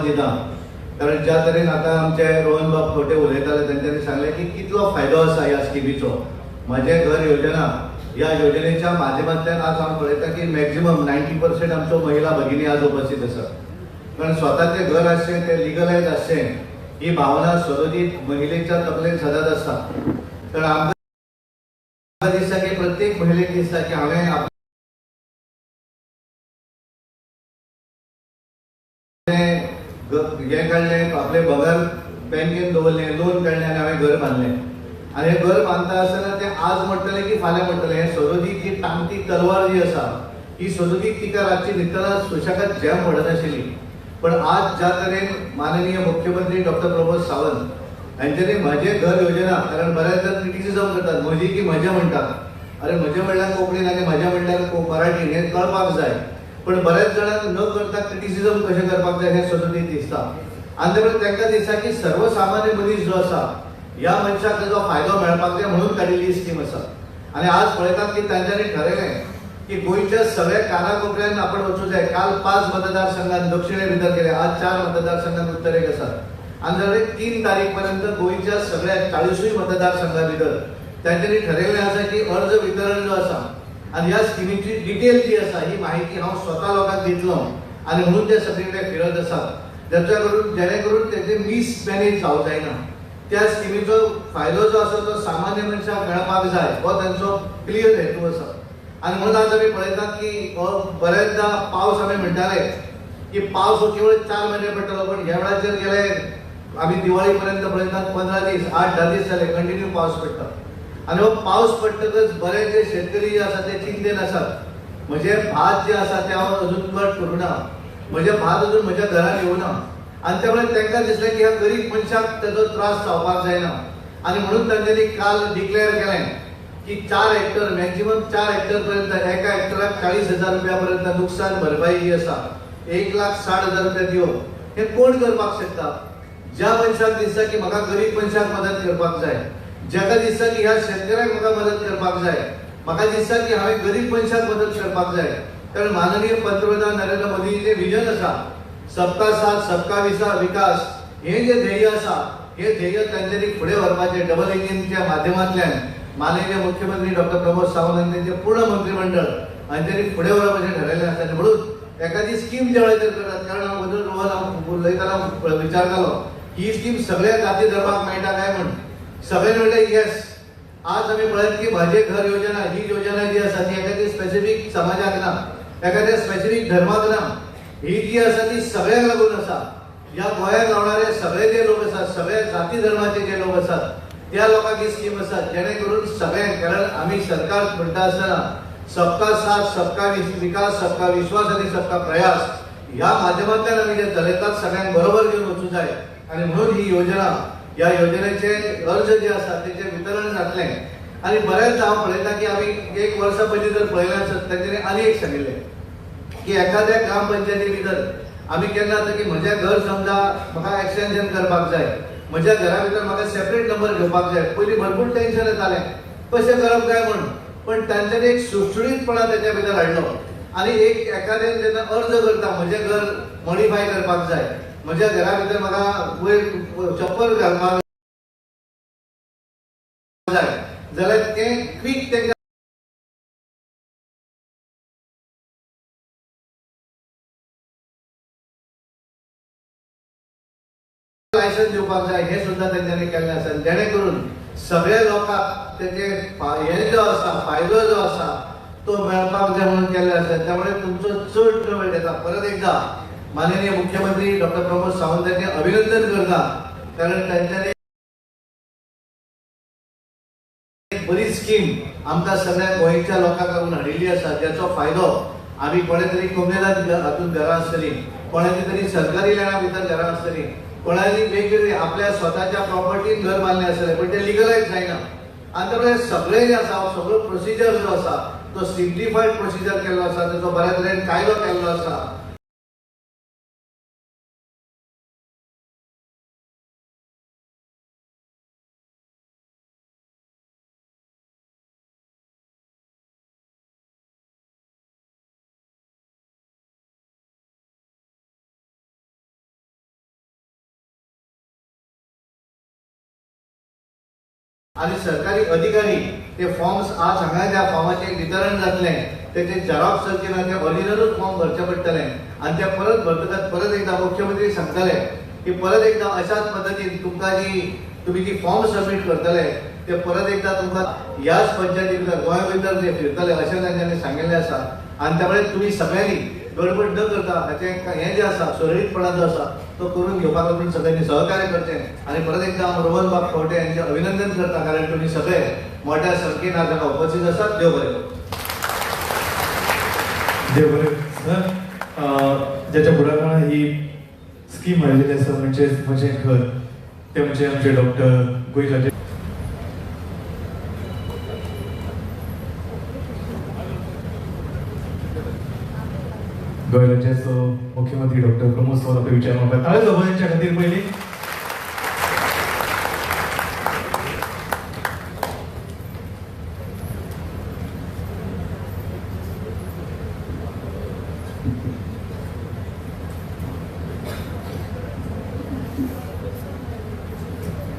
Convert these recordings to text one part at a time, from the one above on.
दिता, कारण ज्या तरेन आतां आमचे रोहन बाब खोटे उलयताले तेंच्यांनी सांगलें की कितलो फायदो आसा ह्या स्किमीचो. म्हजें घर योजना ह्या योजनेच्या माध्यमांतल्यान आज हांव पळयता की मॅक्झिमम 90% आमच्यो महिला भगिनी आज उपस्थित आसात. कारण स्वताचें घर आसचें तें लिगलायज आसचें ही भावना सदोदीत महिलेच्या तकलेंत सदांच आसता. कारण आमकां दिसता की प्रत्येक महिलेक दिसता की हांवें हे काढलें, आपले पगार बँकेन दवरलें, लोन काडलें आनी हांवें घर बांदलें. आनी हें घर बांदता आसतना तें आज म्हणटलें की फाल्यां म्हणटलें. हें सदोदीत जी टांगती तलवार जी आसा ही सदोदीत तिका रातची न्हिदतना सुशेगाद झेम पडनाशिल्ली. पण आज ज्या तरेन माननीय मुख्यमंत्री डॉक्टर प्रमोद सावंत हांच्यांनी म्हजें घर योजना, कारण बऱ्याचदा क्रिटिसिजम करतात म्हजी की म्हजें म्हणटात. अरे म्हजें म्हणल्यार कोंकणीन आनी म्हजें म्हणल्यार मराठीन हें कळपाक जाय. पण बऱ्याच जाणांक न करता क्रिटिसिजम कशें करपाक जाय हें सदोदीत दिसता. आनी त्यामुळे तांकां दिसता की सर्वसामान्य मनीस जो आसा ह्या मनशाक ताजो फायदो मेळपाक जाय म्हणून काडिल्ली स्कीम आसा. आनी आज पळयतात की तांच्यांनी ठरयलें की गोंयच्या सगळ्या कानाकोपऱ्यान आपण वचूं जाय. काल 5 मतदारसंघात दक्षिणे भितर गेले, आज 4 मतदारसंघात उत्तरेक आसात. आनी जाल्यार 3 तारीख पर्यंत गोंयच्या सगळ्या 40 मतदारसंघा भितर तांच्यांनी ठरयल्लें आसा की अर्ज वितरण जो आसा आनी ह्या स्किमीची डिटेल जी आसा ही माहिती हांव स्वता लोकांक दितलो. आनी म्हणून ते सगळे कडेन फिरत आसात जेणे करून तेजे मिसमॅनेज जावंक जायना. त्या स्किमीचो फायदो जो आसा तो सामान्य मनशाक मेळपाक जाय हो तांचो क्लियर हेतू आसा. आनी म्हणून आज आमी पळयतात की बरेचदा पावस आमी म्हणटाले की पावस हो केवळ 4 म्हयने पडटलो, पण ह्या वेळाचेर गेले आमी दिवाळी पर्यंत पळयतात 15 दीस 8-10 दीस जाले कंटिन्यू पावस पडटा. आनी हो पावस पडटकच बरेचशे शेतकरी जे आसा ते चिंतेन आसात. म्हजें भात जें आसा तें हांव अजून कट करूं ना, म्हजें भात अजून म्हज्या घरान येवं ना. आनी त्यामुळे तांकां दिसलें की ह्या गरीब मनशाक तेजो त्रास जावपाक जायना. आनी म्हणून तांच्यांनी काल डिक्लेअर केलें की 4 हेक्टर मॅक्झिमम 4 हेक्टर पर्यंत एका हेक्टराक 40,000 रुपया पर्यंत नुकसान भरपाई जी आसा 1,60,000 रुपया दिवप. हें कोण करपाक शकता? ज्या मनशाक दिसता की म्हाका गरीब मनशाक मदत करपाक जाय, ज्याका दिसता की ह्या शेतकऱ्याक म्हाका मदत करपाक जाय, म्हाका दिसता की हांवें गरीब मनशाक मदत करपाक जाय. कारण माननीय पंतप्रधान नरेंद्र मोदीचें विजन आसा सबका साथ सबका विकास. हें जें ध्येय आसा हें ध्येय तांच्यांनी फुडें व्हरपाचें डबल इंजिनच्या माध्यमांतल्यान माननीय मुख्यमंत्री डॉक्टर प्रमोद सावंत आनी तांचें पूर्ण मंत्रिमंडळ हांच्यांनी फुडें व्हरपाचें ठरयल्लें आसा. म्हणून एखादी स्कीम ज्या वेळाचेर करतात, कारण हांव अजून रोहन उलयतना विचारतालो ही स्कीम सगळ्या जाती धर्माक मेळटा काय म्हण. सगळ्यांनी म्हणलें येस. आज आमी पळयत की म्हजें घर योजना ही योजना जी आसा ती एखाद्या स्पेसिफीक समाजाक ना, एखाद्या स्पेसिफीक धर्माक ना. ही जी आसा ती सगळ्यांक लागून आसा. ह्या गोंयांत रावणारे सगळे जे लोक आसात, सगळ्या जाती धर्माचे जे लोक आसात त्या लोकांक ही स्कीम आसा जेणे करून सगळ्यांक, कारण आमी सरकार म्हणटा आसतना सबका साथ सबका विकास सबका विश्वास आनी सबका प्रयास ह्या माध्यमांतल्यान आमी जे चलयतात सगळ्यांक बरोबर घेवन वचूं जाय. आनी म्हणून ही योजना, ह्या योजनेचे अर्ज जे आसा तेचे वितरण जातलें. आनी बऱ्याचदा हांव पळयता की आमी 1 वर्सा पयलीं जर पळयलें आसत तांच्यांनी आनी एक सांगिल्लें की एखाद्या ग्रामपंचायती भितर आमी केन्ना जाता की म्हजें घर समजा म्हाका एक्सटेंशन करपाक जाय, म्हज्या घरा भितर म्हाका सेपरेट नंबर घेवपाक जाय. पयलीं भरपूर टेन्शन येतालें कशें करप काय म्हणून. पण तांच्यांनी एक सुटसुटीतपणा तेच्या भितर हाडलो. आनी एखाद्यान जेन्ना अर्ज करता म्हजें घर मॉडिफाय करपाक जाय, म्हज्या घरा भितर म्हाका वयर चप्पल घालपाक जाय जाल्यार तें क्विक तेंकां लायसन्स दिवपाक जाय हें सुद्दां तेंच्यांनी केल्लें आसा. जेणे करून सगळ्या लोकांक तेजे हे जो आसा फायदो जो आसा तो मेळपाक जाय म्हणून केल्लें आसा. त्यामुळे तुमचो चड वेळ घेता. परत एकदा माननीय मुख्यमंत्री डॉक्टर प्रमोद सावंतांचें अभिनंदन करता, कारण तांच्यांनी बरी स्कीम आमकां सगळ्या गोंयच्या लोकांक लागून हाडिल्ली आसा, ज्याचो फायदो आमी कोणे तरी कम्युनल हातून घरां आसतलीं, कोणाची तरी सरकारी लँडा भितर घरां आसतलीं, कोणाची वेगवेगळी आपल्या स्वताच्या प्रॉपर्टीन घर बांदलें आसतलें, पण ते लिगलायज जायना. आनी त्यामुळे सगळें जें आसा सगळो प्रोसिजर जो आसा तो सिम्प्लिफायड प्रोसिजर केल्लो आसा, ताचो बऱ्या तरेन कायदो केल्लो आसा. आणि सरकारी अधिकारी ते फॉर्म्स आज हांगा त्या फॉर्माचे वितरण जातले त्याचे झेरॉक्स करचे ना ते ओरिजिनलूच फॉर्म भरचे पडटले आणि ते परत भरतकच परत एकदा मुख्यमंत्री सांगतले की परत एकदा अशाच पद्धतीन तुमकां जी तुम्ही जी फॉर्म सबमिट करतले ते परत एकदा तुमकां ह्याच पंचायती भितर गोंय भितर ते फिरतले अशें तांच्यांनी सांगिल्लें आसा आणि त्यामुळे तुम्ही सगळ्यांनी गडबड न करता हाचें हें जें आसा सुरळीतपणा जो आसा तो करून घेवपाक लागून सगळ्यांनी सहकार्य करचें आणि परत एकदा हांव रोहन बाब खंवटे यांचे अभिनंदन करता कारण तुम्ही सगळे मोठ्या संख्येन आज हांगा उपस्थित आसात. देव बरें करूं. देव बरें सर. ज्याच्या पुढाकारान ही स्कीम आयिल्ली आसा म्हणजे म्हजें घर ते म्हणजे आमचे डॉक्टर गोयकाचे गोयकाचे मुख्यमंत्री डॉक्टर प्रमोद सावंत विचार म्हाका ताळे जावं यांच्या खातीर पयलीं.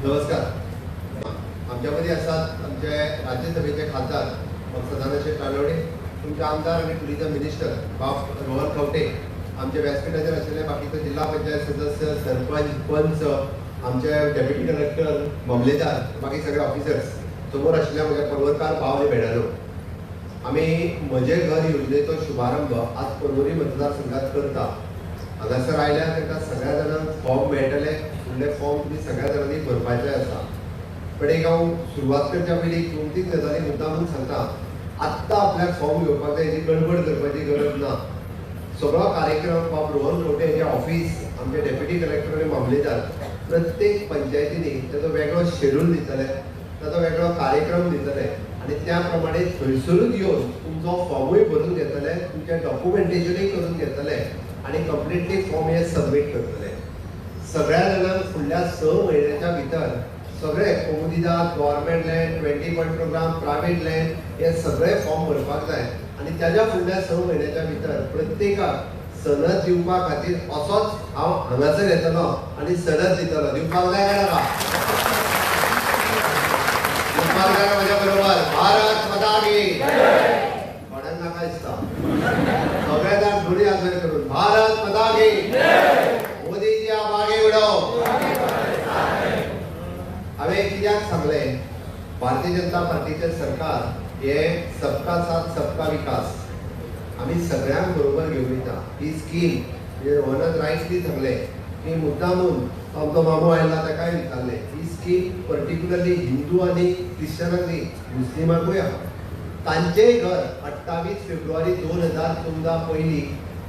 नमस्कार. आमच्यामध्ये असतात आमचे राज्यसभेचे खासदार सदानंद शेठ कानवडे, तुमचे आमदार आणि टुरिझम मिनिस्टर बाब रोहन खंवटे, आमचे व्यासपीठाचेर आशिल्ले बाकीचे जिल्हा पंचायत सदस्य, सरपंच, पंच, आमचे डेप्युटी कलेक्टर, मामलेदार, बाकी सगळे ऑफिसर्स, समोर आशिल्ल्या म्हज्या पर्वतकार भाव आनी भयणानो, आमी म्हजे घर योजनेचो शुभारंभ आज पर्वरी मतदारसंघात करता. हांगासर आयल्यार तांकां सगळ्या जाणांक फॉर्म मेळटले. फुडले फॉर्म तुम्ही सगळ्या जाणांनी भरपाचे आसा. पण एक हांव सुरवात करच्या पयलीं 2-3 गजाली मुद्दामून सांगता. आत्ता आपल्याक फॉर्म घेवपाक जाय हेची गडबड करपाची गरज ना. सगळो कार्यक्रम बाब रोहन खंवटे हेजे ऑफिस, आमचे डेप्युटी कलेक्टर आनी मामलेदार प्रत्येक पंचायतींनी ताचो वेगळो शेड्यूल दितले, ताचो वेगळो कार्यक्रम दितले आणि त्या प्रमाणे थंयसरूच येवन तुमचो फॉर्मूय भरून घेतले, तुमचें डॉक्युमेंटेशनूय करून घेतले आणि कंप्लिटली फॉर्म हे सबमीट करतले. सगळ्या जाणांक फुडल्या 6 म्हयन्याच्या भितर सगळे कोमुदिदाद, government land, 20 point programme, private land हे सगळे फॉर्म भरपाक जाय आणि त्याच्या फुडल्या 6 म्हयन्याच्या भितर प्रत्येकाक सनद दिवपा खातीर असोच हांव हांगासर येतलो आणि सनद दितलो. दिवपाक जाय काय नाका? दिवपाक जाय म्हज्या बरोबर. भारत माता की कोणाक नाका दिसता. सगळे जाण थोडी आजर करून भारत माता की मोदीजी आप आगे बढ़ो. हांवें कित्याक सांगलें, भारतीय जनता पार्टीचे सरकार हे सबका साथ सबका विकास आमी सगळ्यांक बरोबर घेवन वयता. ही स्कीम म्हणजे रोहनान रायटली सांगलें की मुद्दामून आमचो मामू आयला ताकाय विचारलें, ही स्कीम पर्टिक्युलरली हिंदू आनी क्रिश्चनांक न्ही, मुस्लिमांकूय आहा. तांचेय घर 28 फेब्रुवारी 2014 पयलीं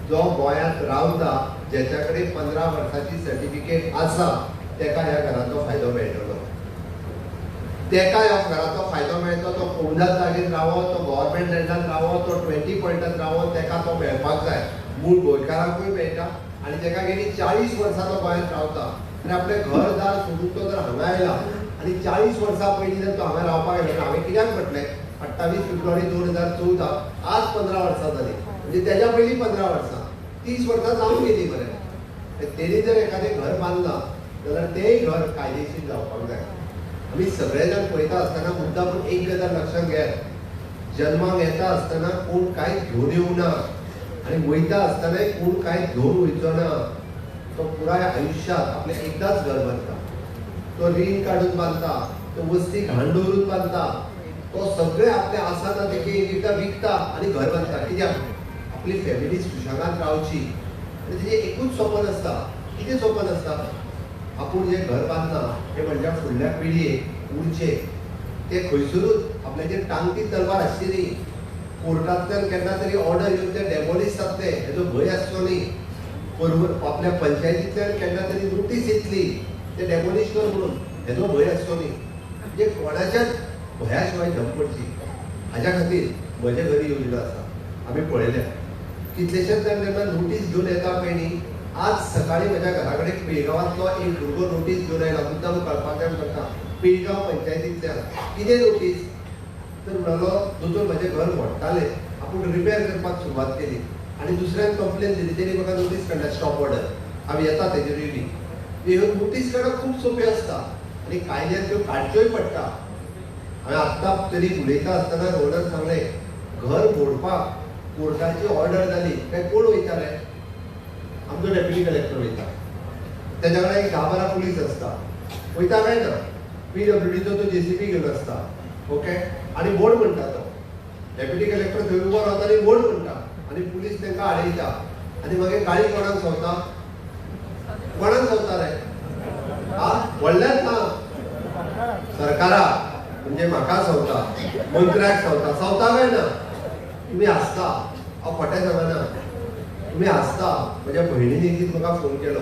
जो गोंयांत रावता, ज्याच्या कडेन 15 वर्सांची सर्टिफिकेट आसा, तेका ह्या घराचो फायदो मेळटलो. तेका ह्या घराचो फायदो मेळटलो. तो कोमुदाद जागेत रावो, तो गव्हर्नमेंट लँडात रावो, तो 20 पॉयंटात रावो, तेका तो मेळपाक जाय. मूळ गोंयकारांकूय मेळटा आणि तेका गेली 40 वर्सां तो गोंयांत रावता आनी आपलें घरदार सोडून तो जर हांगा आयला आनी 40 वर्सां पयलीं जर तो हांगा रावपाक गेलो, हांवें कित्याक म्हटलें 28 फेब्रुवारी 2014 आज 15 वर्सां जाली, म्हणजे तेच्या पयलीं 15 वर्सां, 30 वर्सां जावन गेली. बरें, तेणी जर एखादें घर बांदलां जाल्यार तेंय घर कायदेशीर जावपाक जाय. आमी सगळे जाण पळयता आसतना मुद्दामून एक गजाल लक्षांत घेयात, जल्माक येता आसतना कोण कांय घेवन येवना आनी वयता आसतनाय कोण कांय घेवन वयचो ना. तो पुराय आयुश्यांत आपलें एकदांच घर बांदता. तो रीण काडून बांदता, तो वस्ती घाण दवरून बांदता, तो सगळे आपले आसा ना तेके एकदां विकता आनी घर बांदता. कित्याक? आपली फॅमिली सुशेगाद रावची. आनी तेजें एकूच स्वप्न आसता. कितें स्वप्न आसता? आपूण जें घर बांदना हें म्हणजे फुडल्या पिळयेक उरचें. ते खंयसरूच आपल्याचेर टांगती तलवार आसची, कोर्टांतल्यान केन्ना तरी ऑर्डर येवन ते डेमोलिश जातले हेजो भंय आसचो न्ही. आपल्या पंचायतींतल्यान केन्ना तरी नोटीस येतली ते डेमोलिश कर म्हणून, हेजो भंय आसचो न्ही. म्हणजे कोणाच्याच भया शिवाय धम पडची. हाज्या खातीर म्हजे घरी योजना आसा. आमी पळयल्या कितलेशेच जाण जेन्ना नोटीस घेवन येता पळय न्ही, आज सकाळी म्हज्या घरा कडेन पिळगांवांतलो एक भुरगो नोटीस घेवन आयला. मुद्दाम कळपाक जाय म्हाका, पिळगांव पंचायतींतल्यान. कितें नोटीस? तर म्हणलो दोतोर म्हजें घर मोडटालें, आपूण रिपेर करपाक सुरवात केली आनी दुसऱ्यान कंप्लेन दिली, तेणी म्हाका नोटीस काडल्या स्टॉप ऑर्डर. हांव येता तेजेर येयली. ह्यो नोटीस काडप खूब सोंपें आसता आनी कायद्यान त्यो काडच्योय पडटा. हांवें आत्तां तरी उलयता आसतना रोहनान सांगलें घर मोडपाक कोर्टाची ऑर्डर जाली काय कोण वयता रे? आमचो डेप्युटी कलेक्टर वयता, तेच्या कडेन एक 10-12 पुलीस आसता, वयता काय ना PWDचो तो JCB घेवन आसता, ओके, आनी बोर्ड म्हणटा तो डेप्युटी कलेक्टर थंय उबो रावता आनी बोर्ड म्हणटा आनी पुलीस तांकां आडयता आनी मागीर गाडी कोणाक सोंवता? कोणाक सोंवता रे? व्हडल्याच ना सरकारा, म्हणजे म्हाका सोंवता, मंत्र्याक सोंवता, सोंवता काय ना? तुम्ही हसता, हांव खोटें सांगना, तुम्ही हसता. म्हज्या भयणीन एक दीस म्हाका फोन केलो,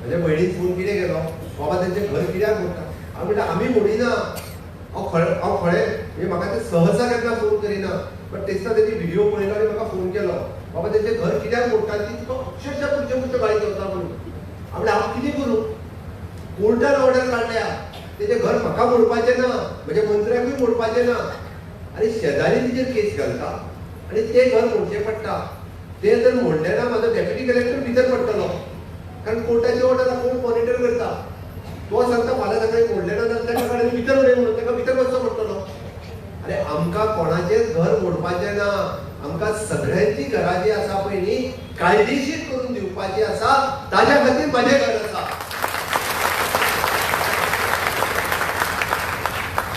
म्हज्या भयणीन फोन कितें केलो, बाबा तेंचें घर कित्याक मोडटा? हांव म्हणटा आमी मोडिना, हांव खरें म्हणजे म्हाका ते सहसा केन्ना फोन करिना, बट तेन्ना तेणी व्हिडिओ पळयलो आनी म्हाका फोन केलो, बाबा तेंचें घर कित्याक मोडटा ती तुका अक्षरशः पुढचे गाडी चलता म्हणून. हांव म्हणलें हांव कितें करूं? कोर्टान ऑर्डर काडल्या, तेजें घर म्हाका मोडपाचें ना, म्हज्या मंत्र्याकूय मोडपाचें ना, आनी शेजारी तिचेर केस घालता आनी ते घर मोडचें पडटा. ते जर मोडलें ना म्हाजो डेप्युटी कलेक्टर भितर पडटलो, कारण कोर्टाची ऑर्डर कोण मॉनिटर करता. तो सांगता फाल्यां सकाळीं मोडलें ना जाल्यार तेका कडेन भितर उडय म्हणून, तेका भितर वचचो पडटलो. अरे आमकां कोणाचेंच घर मोडपाचें ना, आमकां सगळ्यांची घरां जी आसा पळय न्ही कायदेशीर करून दिवपाची आसा, ताज्या खातीर म्हाजें घर आसा.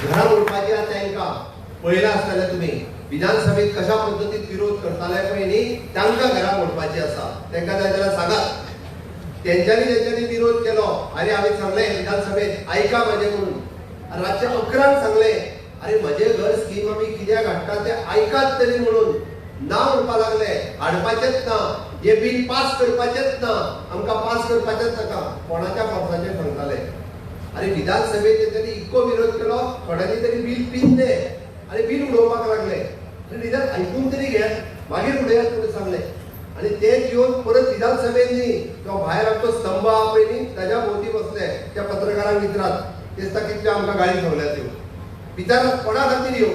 घरां मोडपाची आसा तांकां पळयलां आसतलें तुमी विधानसभेत कशा पद्दतीन विरोध करताले पळय न्ही, तांकां घरां मोडपाची आसा. तांकां जाय जाल्यार सांगात. तेंच्यांनी विरोध केलो, अरे आमी सांगलें विधानसभेत आयका म्हाजें म्हणून, रातचे 11 सांगलें अरे म्हजें घर स्कीम आमी कित्याक हाडटा ते आयकात तरी म्हणून. ना म्हणपा लागले, हाडपाचेंच ना, हे बील पास करपाचेंच ना, आमकां पास करपाचेंच नाका. कोणाच्या फोर्साचेर सांगताले? अरे विधानसभेत तेंच्यांनी इतको विरोध केलो, थोड्यांनी तरी बील पिनले आनी बील उडोवपाक लागले. निदान आयकून तरी घेयात, मागीर उडयात म्हणून सांगलें. आणि तेच येवन परत विधानसभेनी तो भायर आमचो स्तंभ आहा पळय न्ही ताच्या भोवती बसले. त्या पत्रकारांक विचारात, दिसता कितले आमकां गाळी खावल्यात त्यो. विचारात कोणा खातीर यो?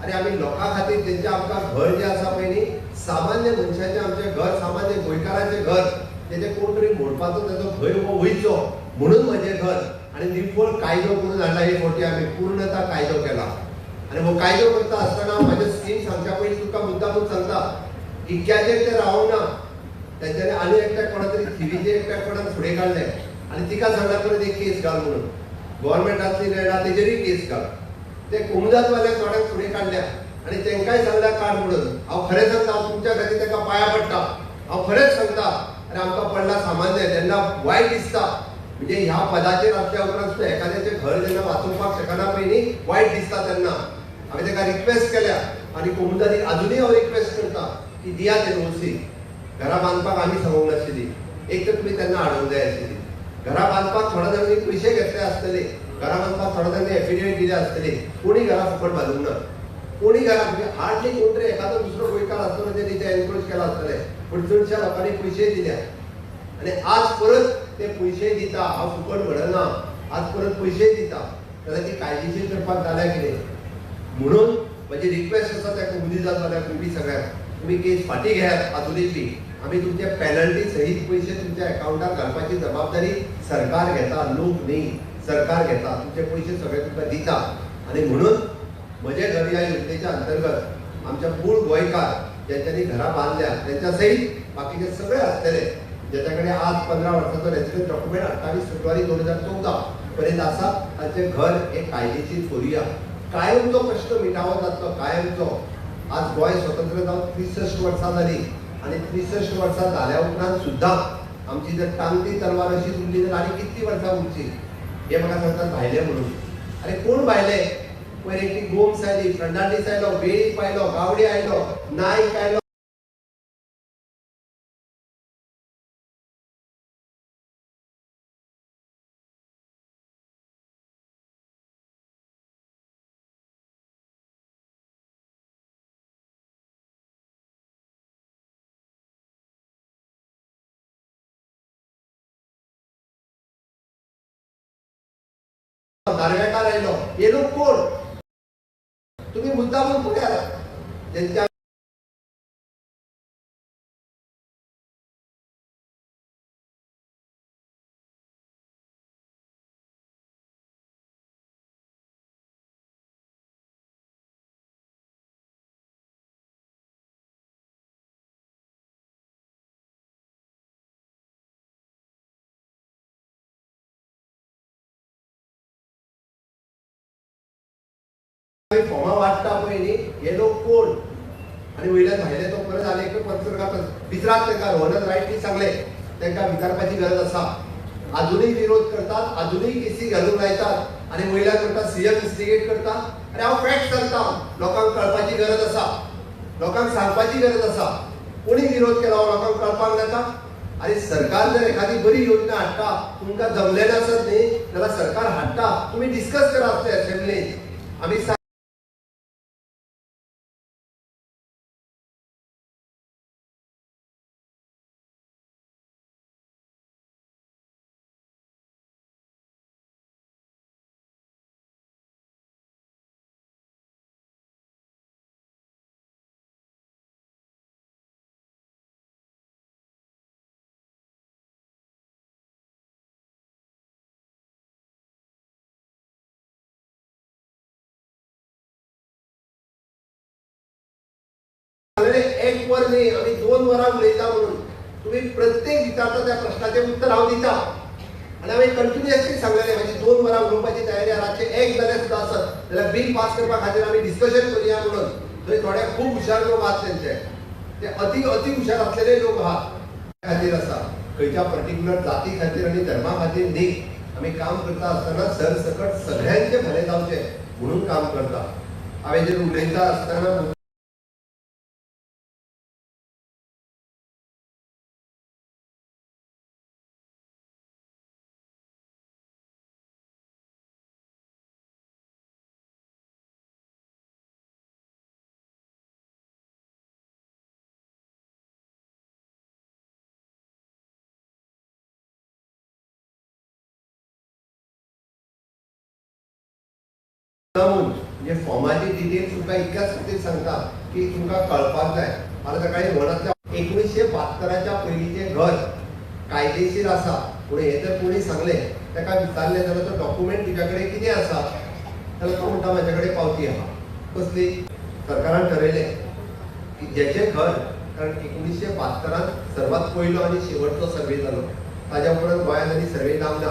अरे आमी लोकां खातीर तेंचें आमकां घर जें आसा पळय न्ही, सामान्य मनशाचें आमचें घर, सामान्य गोंयकाराचें घर, तेजें कोण तरी मोडपाचो तेजो भंय वयचो म्हणून म्हजें घर. आणि निफोड कायदो करून हाडला. हे फावटी आमी पूर्णता कायदो केला. आणि हो कायदो करता आसतना म्हाजे स्कीम सांगच्या पयलीं तुका मुद्दामून सांगता, इतक्याचेर ते रावूंक ना. तेंच्यांनी आनी एकट्या कोणा तरी थिवीचे एकट्या कोणाक फुडें काडले आनी तिका सांगला परत एक केस घाल म्हणून. गव्हर्नमेंटातली रेडा तेजेरूय केस घाल. ते कोमुदातवाल्याक थोड्यांक फुडें काडल्या आनी तेंकाय सांगल्या काड म्हणून. हांव खरें सांगता, हांव तुमच्या खातीर ताका पांया पडटा. हांव खरेंच सांगता. अरे आमकां पडला सामान्य, तेन्ना वायट दिसता. म्हणजे ह्या पदाचेर आसल्या उपरांत सुद्दां एखाद्याचें घर जेन्ना वाचोवपाक शकना पळय न्ही, वायट दिसता. तेन्ना हांवें ताका रिक्वेस्ट केल्या आनी कोमुदानी अजुनूय हांव रिक्वेस्ट करता की दिया ते ओसी. घरां बांदपाक आमी सांगूंक नाशिल्ली, एक तर तुमी तेन्ना हाडूंक जाय आशिल्ली. घरां बांदपाक थोड्या जाणांनी पयशे घेतले आसतले, घरां बांदपाक थोड्या जाणांनी एफिडेविट दिले आसतले, कोणी घरां फुकट बांदूंक ना. कोणी घरां म्हणजे हार्डली कोण तरी एखादो दुसरो गोंयकार आसतलो तेणी ते एनकरेज केला आसतले, पूण चडशा लोकांनी पयशे दिल्या. आनी आज परत ते पयशे दिता. हांव फुकट म्हणना, आज परत पयशे दिता जाल्यार ती कायदेशीर करपाक जाल्या कितें? म्हणून म्हजी रिक्वेस्ट आसा त्या कोमुदी जाल्यार तुमी सगळ्यांक, तुमी केस फाटीं घेयात आजुनूय. आमी तुमचे पेनल्टी सहीत पयशे तुमच्या अकाउंटार घालपाची जबाबदारी सरकार घेता, लोक न्ही. सरकार घेता, तुमचे पयशे सगळे तुमकां दिता. आनी म्हणून म्हजे घर ह्या योजनेच्या अंतर्गत आमच्या मूळ गोंयकार ज्यांच्यांनी घरां बांदल्या त्यांच्या सहीत बाकीचे सगळे आसतले ज्याच्या कडेन आज 15 वर्साचो रेसिडेंट डॉक्युमेंट 28 फेब्रुवारी 2014 पर्यंत आसा, ताचें घर एक कायदेशीर करुया. कायमचो प्रश्न मिटावो जातलो, कायमचो. आज गोंय स्वतंत्र जावन 63 वर्सां जाली आनी 63 वर्सां जाल्या उपरांत सुद्दां आमची जर टांगती तलवार अशीच उरली जाल्यार आनी कितली वर्सां उरची? हे म्हाका सांगतात भायले म्हणून. अरे कोण भायले? पयर एकटी गोम्स आयली, फर्नांडीस आयलो, वेळीप आयलो, गावडे आयलो, नायक आयलो. नार्वेकार आयलो. हे लोक कोण? तुम्ही मुद्दामून पळयात ज्यांच्या आम्ही फॉर्मा वाटता पयलीं हे लोक कोण आणि वयल्यान भायले तो परत आले की पत्रकार विचारात तांकां रोहन रायटनी सांगले तांकां विचारपाची गरज आसा. अजूनही विरोध करतात, अजूनही केसी घालून लायतात आणि वयल्यान म्हणटा सीएम इन्स्टिगेट करता. अरे हांव फॅक्ट सांगता, लोकांक कळपाची गरज आसा, लोकांक सांगपाची गरज आसा. कोणी विरोध केला लोकांक कळपाक नाका. आणि सरकार जर एखादी बरी योजना हाडटा, तुमकां जमले नासत न्ही जाल्यार सरकार हाडटा, तुम्ही डिस्कस करा आसले असेंब्लीन. आमी एक वर न्ही आम्ही 2 वरां उलयता म्हणून तुम्ही प्रत्येक विचारता त्या प्रश्नाचे उत्तर हांव दिता. आणि हांवें कंटिन्युअसली सांगलेलें म्हाजी 2 वरां उलोवपाची तयारी रातचे 1 जाल्यार सुद्दां आसत जाल्यार बिल पास करपा खातीर आमी डिस्कशन करुया म्हणून. थंय थोडे खूब हुशार लोक आहात तेंचे, ते अति हुशार असलेले लोक आहात. खातीर आसा खंयच्या पर्टिक्युलर जाती खातीर आनी धर्मा खातीर न्ही. आमी काम करता आसतना सरसकट सगळ्यांचे भले जावचे म्हणून काम करता. हांवें जर उलयता आसतना म्हणजे फॉर्माची डिटेल्स तुमकां इतक्याच खातीर सांगता की तुमकां कळपाक जाय. मला सकाळी म्हणतल्या 1972च्या पयलींचे घर कायदेशीर आसा, पूण हे जर कोणी सांगले ताका विचारले जाल्यार तो डॉक्युमेंट तुज्या कडेन कितें आसा जाल्यार तो म्हणटा म्हाजे कडेन पावती आहा. कसली? सरकारान ठरयलें की जेचें घर, कारण 1972 सर्वात पयलो आनी शेवटचो सर्वे जालो, ताज्या उपरांत गोंयांत आनी सर्वे जावना.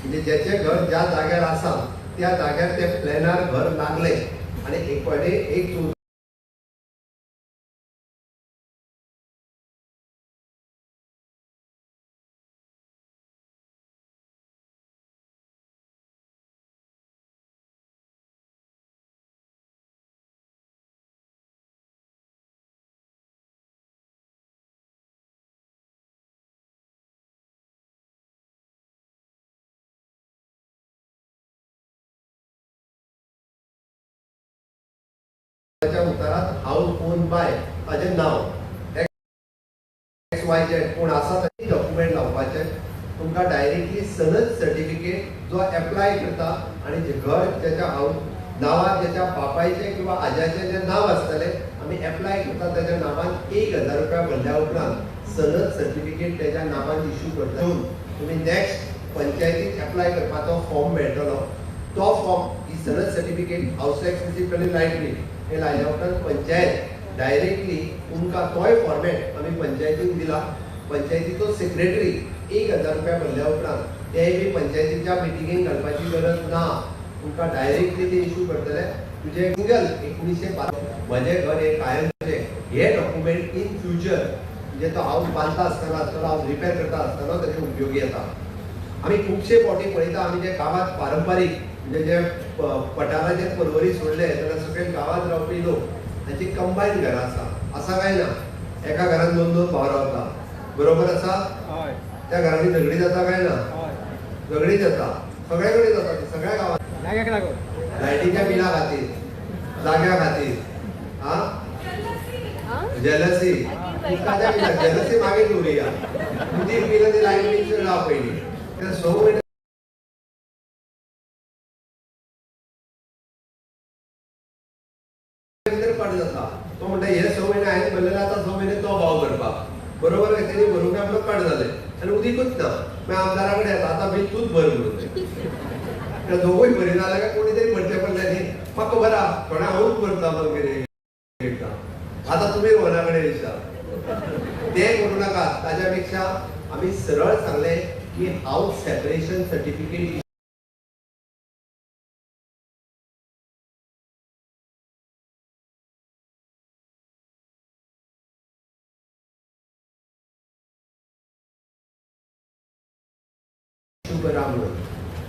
म्हणजे जेचें घर ज्या जाग्यार आसा त्या जाग्यार ते प्लॅनार घर लागले आणि एक उतारात हाऊस ओन बाय ताजें नाव XYZ कोण आसा तरी डॉक्युमेंट लावपाचे. तुमकां डायरेक्टली सनद सर्टिफिकेट जो एप्लाय करता आणि जे घर ज्याच्या नावात ज्याच्या बापायचे किंवा आज्याचे जे नाव आसतले आमी एप्लाय करता त्याच्या नावान 1000 रुपया भरल्या उपरांत सनद सर्टिफिकेट त्याच्या नावान इश्यू करता. तुम्ही नेक्स्ट पंचायतीक एप्लाय करपाचो फॉर्म मेळटलो. तो फॉर्म ही सनद certificate house tax receipt lightly हे लायल्या उपरांत पंचायत डायरेक्टली तुमकां तोय फॉर्मेट आमी पंचायतीक दिला. पंचायतीचो सेक्रेटरी 1000 रुपया भरल्या उपरांत ते बी पंचायतीच्या मिटिंगेक घालपाची गरज ना. तुमकां डायरेक्टली ते इश्यू करतले. तुझे सिंगल 1905 म्हजे घर हे कायमचे हे डॉक्युमेंट इन फ्युचर म्हणजे तो हाऊस बांदता आसतना हाऊस रिपेर करता आसतना ताचे उपयोगी येता. आमी खुबशे फावटी पळयता आमी जे गांवांत पारंपारीक म्हणजे जे पठाराचे परवरी सोडले जाल्यार सकयल गांवांत रावपी लोक तांची कंबायन घरां आसा काय ना. एका घरान 2-2 भाव रावता, बरोबर आसा? त्या घरांनी झगडी जाता काय ना? झगडी जाता, सगळे कडेन जाता. ती सगळ्या गांवांत लायटीच्या बिला खातीर, जाग्या खातीर, जेलसी. जेलसी मागीर उरया. उदीक बिल ती लायट बिल चड आहा पयलीं. त्या 6 म्हयने पाड जाता. तो म्हणटा हे 6 म्हयने हांवें भरलेले आतां 6 म्हयने तो भाव भरपाक, बरोबर काय? तेणी भरूंक काय म्हणून पाड जाले आनी उदीकूच ना. मागीर आमदारा कडेन येता आतां बिल तूंच भर म्हणून. त्या दोगूय भरिना जाल्यार कोणी तरी भरचें पडलें न्ही. म्हाका भरा, थोडे हांवूच भरता मग कितें. आतां तुमी रोहना कडेन येता ते करूं नाका. ताच्या पेक्षा आमी सरळ सांगलें की हाऊस सेपरेशन सर्टिफिकेट करा म्हणून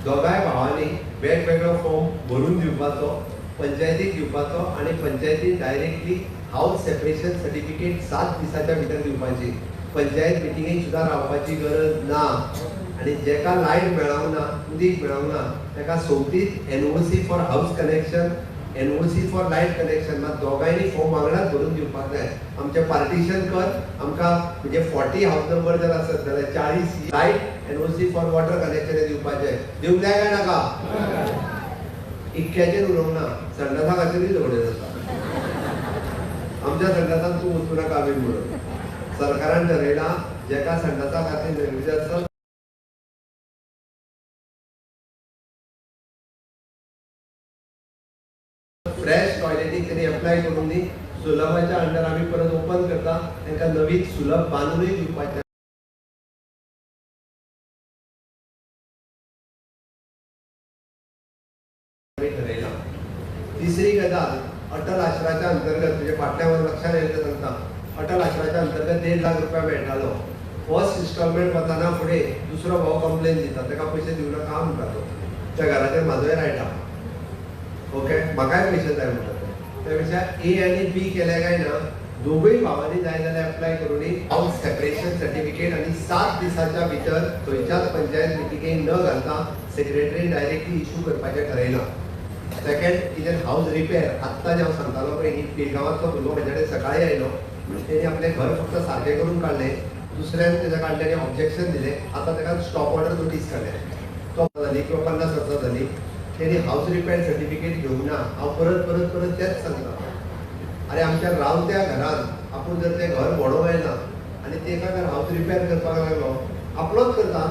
दोगांय भावांनी वेगवेगळो फॉर्म भरून दिवपाचो, पंचायतीक दिवपाचो आणि पंचायतीन डायरेक्टली हाऊस सेपरेशन सर्टिफिकेट 7 दिसाच्या भितर दिवपाची. पंचायत मिटिंगेक सुद्दां रावपाची गरज ना. आणि जेका लायट मेळोंक ना, उदीक मेळोंक ना, तेका सोबतीच NOC for house connection, NOC for light connection दोगांयनी फॉर्म वांगडाच भरून दिवपाक जाय. आमचे पार्टिशन कर, आमकां म्हणजे 40 हाऊस नंबर जर आसत जाल्यार 40 light NOC for water connection दिवपाचें. दिवंक जाय काय नाका? इतक्याचेर उरोवंक ना, संडासा खातीरूय झगड्यो जाता. आमच्या संडासान तूं वचूं नाका बी म्हणून सरकारान ठरयलां जेका संडासा खातीर गरजेचें आसता फ्रेश टॉयलेटीक त्यांनी अप्लाय करून दी. सुलभाच्या अंडर आम्ही परत ओपन करता, तांकां नवीन सुलभ बांदूनय दिवपाचें. ठरयलां. तिसरी गजाल अटल आश्राच्या अंतर्गत म्हणजे फाटल्या लक्षात येयलें सांगता, अटल आश्राच्या अंतर्गत 1.5 लाख रुपया मेळटालो. फर्स्ट इन्स्टॉलमेंट वताना फुडें दुसरो भाव कंप्लेन दिता, ताका पयशे दिवं नाका म्हणटा तो. त्या घराचेर म्हाजोय रायट आहा. ओके, म्हाकाय पयशे जाय म्हणटा तो. त्या पेक्षा ए आनी बी केले काय ना, दोगूय भावांनी जाय जाल्यार अप्लाय करून हाऊस सेपरेशन सर्टिफिकेट आणि 7 दिसाच्या भितर खंयच्याच पंचायत मिटिंगेक न घालता सेक्रेटरीन डायरेक्टली इश्यू करपाचें ठरयलां. सेकंड कितें हाऊस रिपेर. आत्तां जे हांव सांगतालो पळय, ही पिरगांवांतलो भुरगो म्हजे कडेन सकाळीं आयलो. तेणी आपलें घर फक्त सारकें करून काडलें. दुसऱ्यान तेच्या काडलें ऑब्जेक्शन दिलें. आतां ताका स्टॉप ऑर्डर नोटीस काडल्या. तो जाली किंवा 50 वर्सां जाली. तेणी हाऊस रिपेर सर्टिफिकेट घेवंक ना. हांव परत परत परत तेच सांगता. अरे आमच्या रावत्या घरान आपूण जर तें घर व्हडो येना आनी तेका जर हाऊस रिपेर करपाक लागलो, आपलोच करता.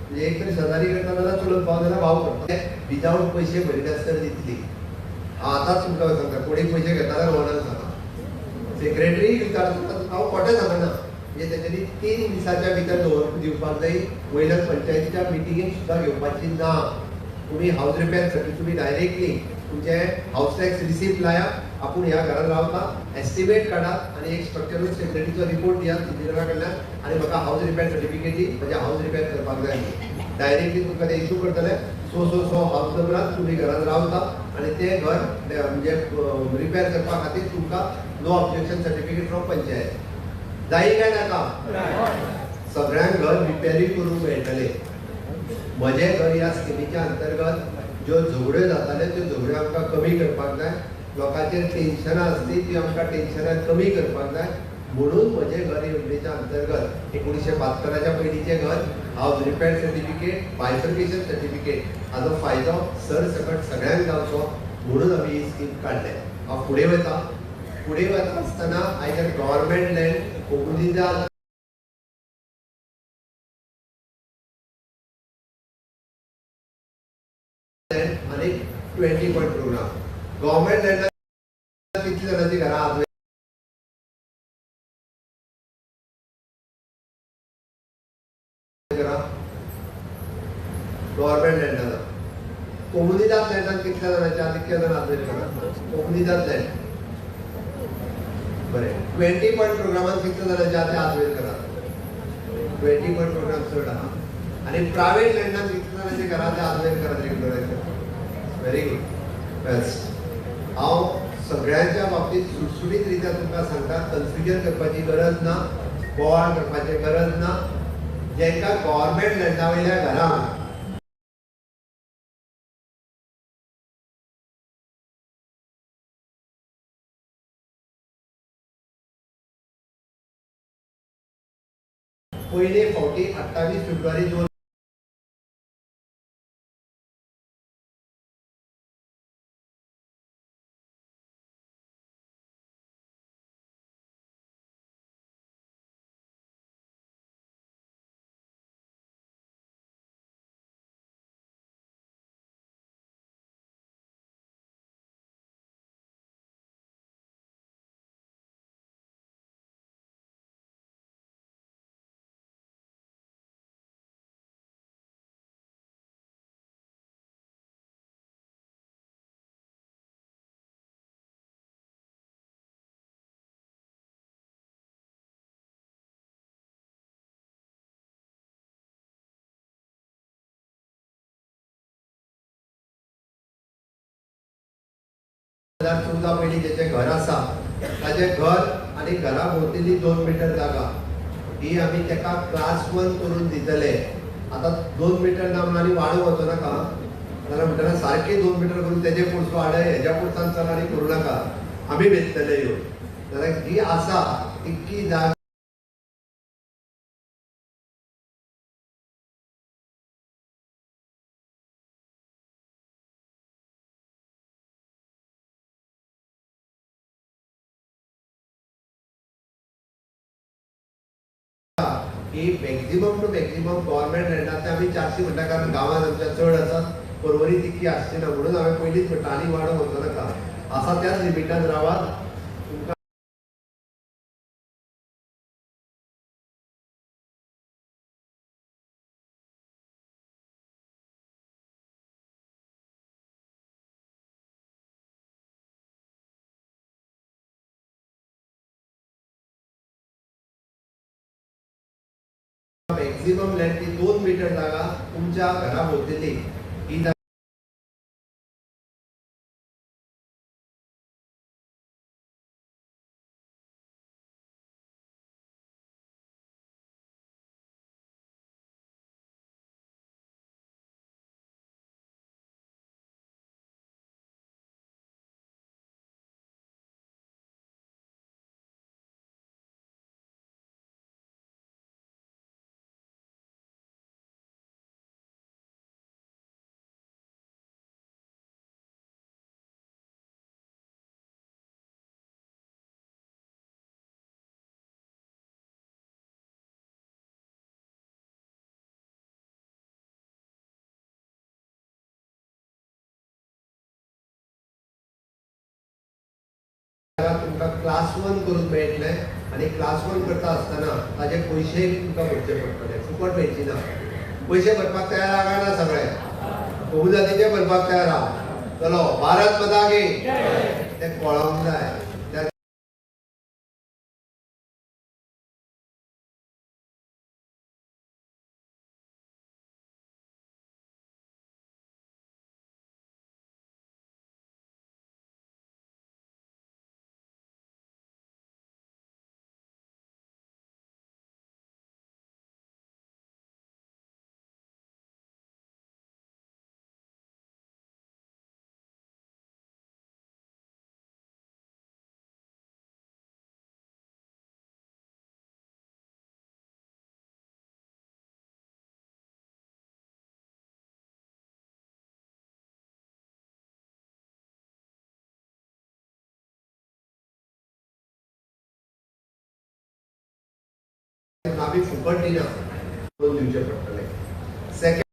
म्हणजे एक तरी शेजारी करता जाल्यार चुलत भाव जाल्यार भाव करता. विदावट पयशे भरिनासतना दितली. हांव आतांच तुमकां सांगता, कोणी पयशे घेता जाल्यार ओनर सांगा. सेक्रेटरी विचारता, हांव खोटें सांगना. म्हणजे तेच्यांनी 3 दिसाच्या भितर दिवपाक जाय. वयल्या पंचायतीच्या मिटिंगेक सुद्दां घेवपाची ना. तुम्ही हाऊस रिपेर साठी तुम्ही डायरेक्टली तुमचे हाऊस टॅक्स रिसिप्ट लायात. आपण ह्या घरात रावता, एस्टिमेट काढात आणि एक स्ट्रक्चरल सेक्रेटरीचो रिपोर्ट दियात इंजिनियरा कडल्यान आणि म्हाका हाऊस रिपेर सर्टिफिकेट म्हणजे हाऊस रिपेर करपाक जाय. डायरेक्टली तुमकां ते इश्यू करतले. सो हाऊस नंबरात तुम्ही घरात रावता आणि ते घर म्हणजे रिपेर करपा खातीर तुमकां no objection certificate from panchayat जाय काय नाका. सगळ्यांक घर रिपेरी करूंक मेळटले. म्हजे घर ह्या स्किमीच्या अंतर्गत ज्यो झगड्यो जाताल्यो त्यो झगड्यो आमकां कमी करपाक जाय. लोकांचेर टेन्शनां आसली ती आमकां टेन्शनां कमी करपाक जाय. म्हणून म्हजे घर योजनेच्या अंतर्गत 1972च्या पयलींचें घर, house repair certificate, bifurcation certificate हाजो फायदो सरसकट सगळ्यांक जावचो म्हणून आमी ही स्कीम काडल्या. हांव फुडें वता आसतना आयदर गव्हर्मेंट लँड, कोमुनिदाद आणि 20 पॉइंट प्रोग्राम. गव्हर्मेंट लँडार कितली जाणांची घरां आहात गव्हर्मेंट लँडार. कोमुनिदाद लँडार कितल्या जाणांची आहात, कितल्या जाणां आहात करा. कोमुनिदाद लँड बरें. 20 पॉइंट प्रोग्रामान कितल्या जाणांची आहात ते आजवेर करा. 20 पॉइंट प्रोग्राम चड आहा. आणि प्रायव्हेट लँडार कितल्या जाणांची घरां ते आजवेर करा. रेग्युलरायझेशन. Very good, best. हांव सगळ्यांच्या बाबतीत सुटसुटीत रित्या तुमकां सांगता, कन्फ्युजन करपाची गरज ना, बोवाळ करपाची गरज ना. जेंकां गव्हर्मेंट लँडा वयल्या घरांक पयले फावटी 28 फेब्रुवारी 2000 2014 पयलीं जेचें घर आसा ताचें घर आनी घरा भोंवतणी 2 मिटर जागा ही आमी ताका क्लास 1 करून दितले. आतां 2 मिटर ना म्हणून आनी वाडोवंक वचो नाका जाल्यार म्हणटना सारके 2 मिटर करून तेजे पुरसो वाडय हेज्या पुरसान चल आनी करूं नाका आमी वेचतले ह्यो जाल्यार जी आसा तितकी जागा ही मॅक्झिमम टू मॅक्झिमम गव्हर्मेंट रेंटाचे आमी 400 म्हणटा कारण गांवांत आमच्या चड आसात परवरी तितकी आसची ना म्हणून हांवें पयलींच म्हणटा आनी वाडोवंक वचो नाका आसा त्याच लिमिटान रावात. तुमकां मॅक्झिमम लेंथ ती 2 मिटर जागा तुमच्या घरा भोंवतणी ही तुमकां क्लास 1 करून मेळटले आनी क्लास 1 करता आसतना ताजे पयशे तुमकां भरचे पडटले फुकट मेळची ना. पयशे भरपाक तयार आहा काय ना सगळे बहुजातीचे भरपाक तयार आहा चलो भारत माता की ते कळोंक जाय. आमी फुकट दिना करून दिवचे पडटले. सेकंड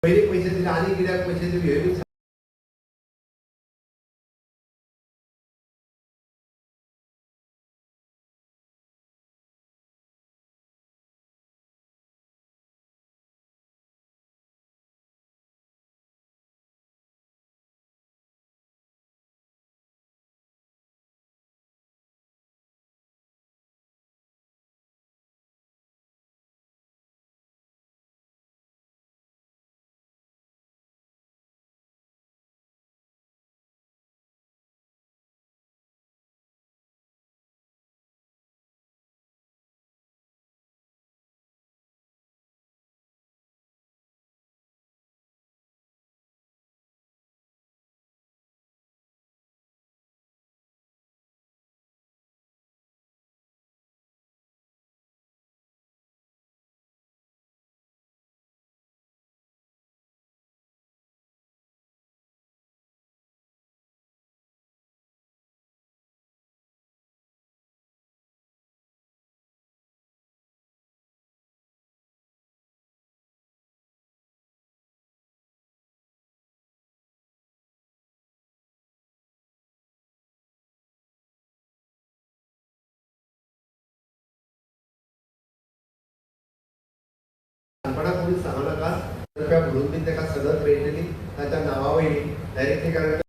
पयलीं पैसे दिले आनी कित्याक पैसे दिले ह्योय बी ल्हानपणा कोणी सांगू नाका रुपया भरून बी ताका सगळं मेळटली ताच्या नांवा वयली डायरेक्टली कारण